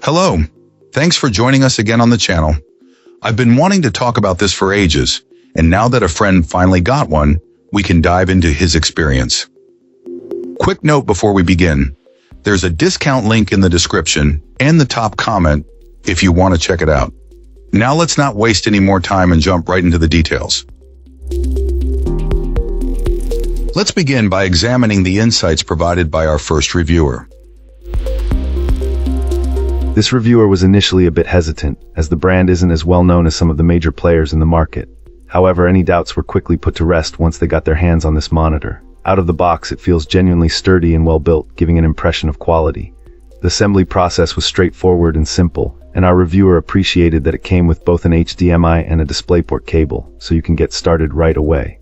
Hello, thanks for joining us again on the channel. I've been wanting to talk about this for ages, and now that a friend finally got one, we can dive into his experience. Quick note before we begin, there's a discount link in the description and the top comment if you want to check it out. Now let's not waste any more time and jump right into the details. Let's begin by examining the insights provided by our first reviewer. This reviewer was initially a bit hesitant, as the brand isn't as well known as some of the major players in the market. However, any doubts were quickly put to rest once they got their hands on this monitor. Out of the box, it feels genuinely sturdy and well built, giving an impression of quality. The assembly process was straightforward and simple, and our reviewer appreciated that it came with both an HDMI and a DisplayPort cable, so you can get started right away.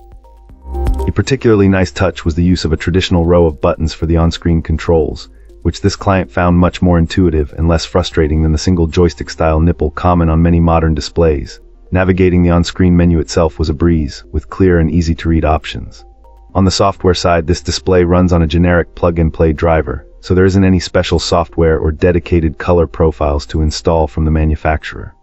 A particularly nice touch was the use of a traditional row of buttons for the on-screen controls, which this client found much more intuitive and less frustrating than the single joystick-style nipple common on many modern displays. Navigating the on-screen menu itself was a breeze, with clear and easy-to-read options. On the software side, this display runs on a generic plug-and-play driver, so there isn't any special software or dedicated color profiles to install from the manufacturer.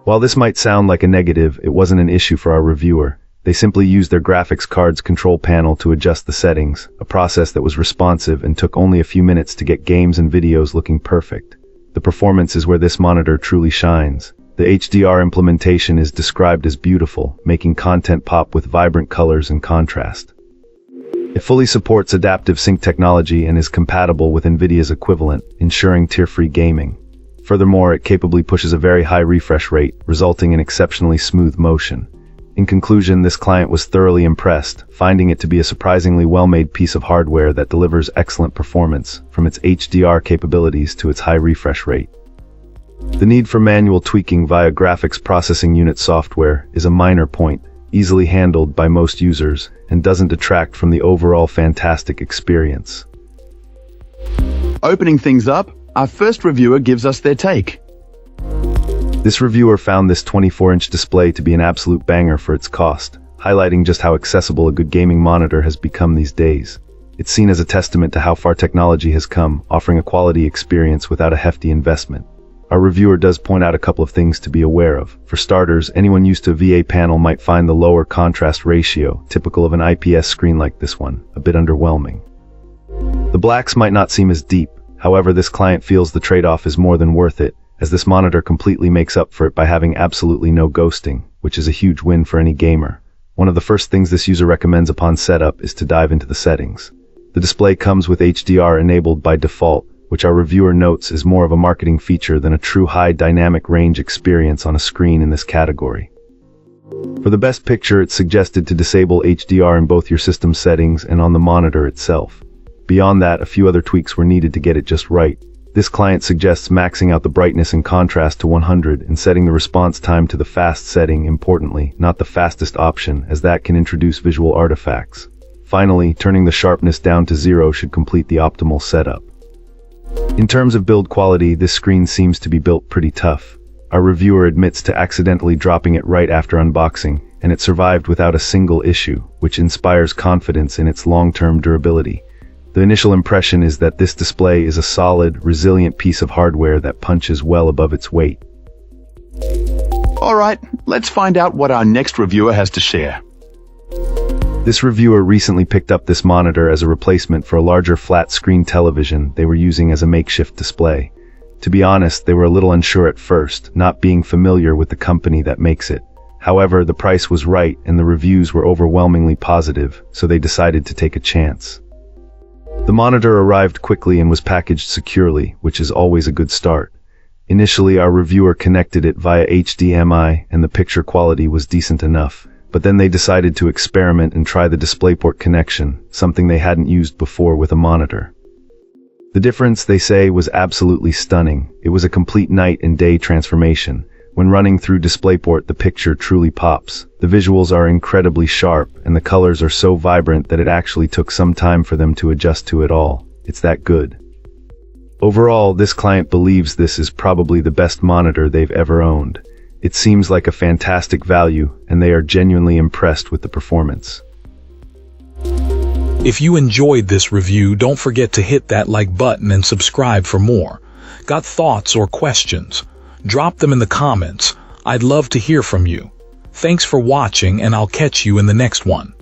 While this might sound like a negative, it wasn't an issue for our reviewer. They simply used their graphics card's control panel to adjust the settings, a process that was responsive and took only a few minutes to get games and videos looking perfect. The performance is where this monitor truly shines. The HDR implementation is described as beautiful, making content pop with vibrant colors and contrast. It fully supports adaptive sync technology and is compatible with NVIDIA's equivalent, ensuring tear-free gaming. Furthermore, it capably pushes a very high refresh rate, resulting in exceptionally smooth motion. In conclusion, this client was thoroughly impressed, finding it to be a surprisingly well-made piece of hardware that delivers excellent performance, from its HDR capabilities to its high refresh rate. The need for manual tweaking via graphics processing unit software is a minor point, easily handled by most users, and doesn't detract from the overall fantastic experience. Opening things up, our first reviewer gives us their take. This reviewer found this 24-inch display to be an absolute banger for its cost, highlighting just how accessible a good gaming monitor has become these days. It's seen as a testament to how far technology has come, offering a quality experience without a hefty investment. Our reviewer does point out a couple of things to be aware of. For starters, anyone used to a VA panel might find the lower contrast ratio, typical of an IPS screen like this one, a bit underwhelming. The blacks might not seem as deep, however this client feels the trade-off is more than worth it, as this monitor completely makes up for it by having absolutely no ghosting, which is a huge win for any gamer. One of the first things this user recommends upon setup is to dive into the settings. The display comes with HDR enabled by default, which our reviewer notes is more of a marketing feature than a true high dynamic range experience on a screen in this category. For the best picture, it's suggested to disable HDR in both your system settings and on the monitor itself. Beyond that, a few other tweaks were needed to get it just right. This client suggests maxing out the brightness and contrast to 100 and setting the response time to the fast setting, importantly, not the fastest option, as that can introduce visual artifacts. Finally, turning the sharpness down to 0 should complete the optimal setup. In terms of build quality, this screen seems to be built pretty tough. Our reviewer admits to accidentally dropping it right after unboxing, and it survived without a single issue, which inspires confidence in its long-term durability. The initial impression is that this display is a solid, resilient piece of hardware that punches well above its weight. Alright, let's find out what our next reviewer has to share. This reviewer recently picked up this monitor as a replacement for a larger flat-screen television they were using as a makeshift display. To be honest, they were a little unsure at first, not being familiar with the company that makes it. However, the price was right and the reviews were overwhelmingly positive, so they decided to take a chance. The monitor arrived quickly and was packaged securely, which is always a good start. Initially, our reviewer connected it via HDMI and the picture quality was decent enough, but then they decided to experiment and try the DisplayPort connection, something they hadn't used before with a monitor. The difference, they say, was absolutely stunning. It was a complete night and day transformation. When running through DisplayPort, the picture truly pops. The visuals are incredibly sharp, and the colors are so vibrant that it actually took some time for them to adjust to it all. It's that good. Overall, this client believes this is probably the best monitor they've ever owned. It seems like a fantastic value, and they are genuinely impressed with the performance. If you enjoyed this review, don't forget to hit that like button and subscribe for more. Got thoughts or questions? Drop them in the comments. I'd love to hear from you. Thanks for watching, and I'll catch you in the next one.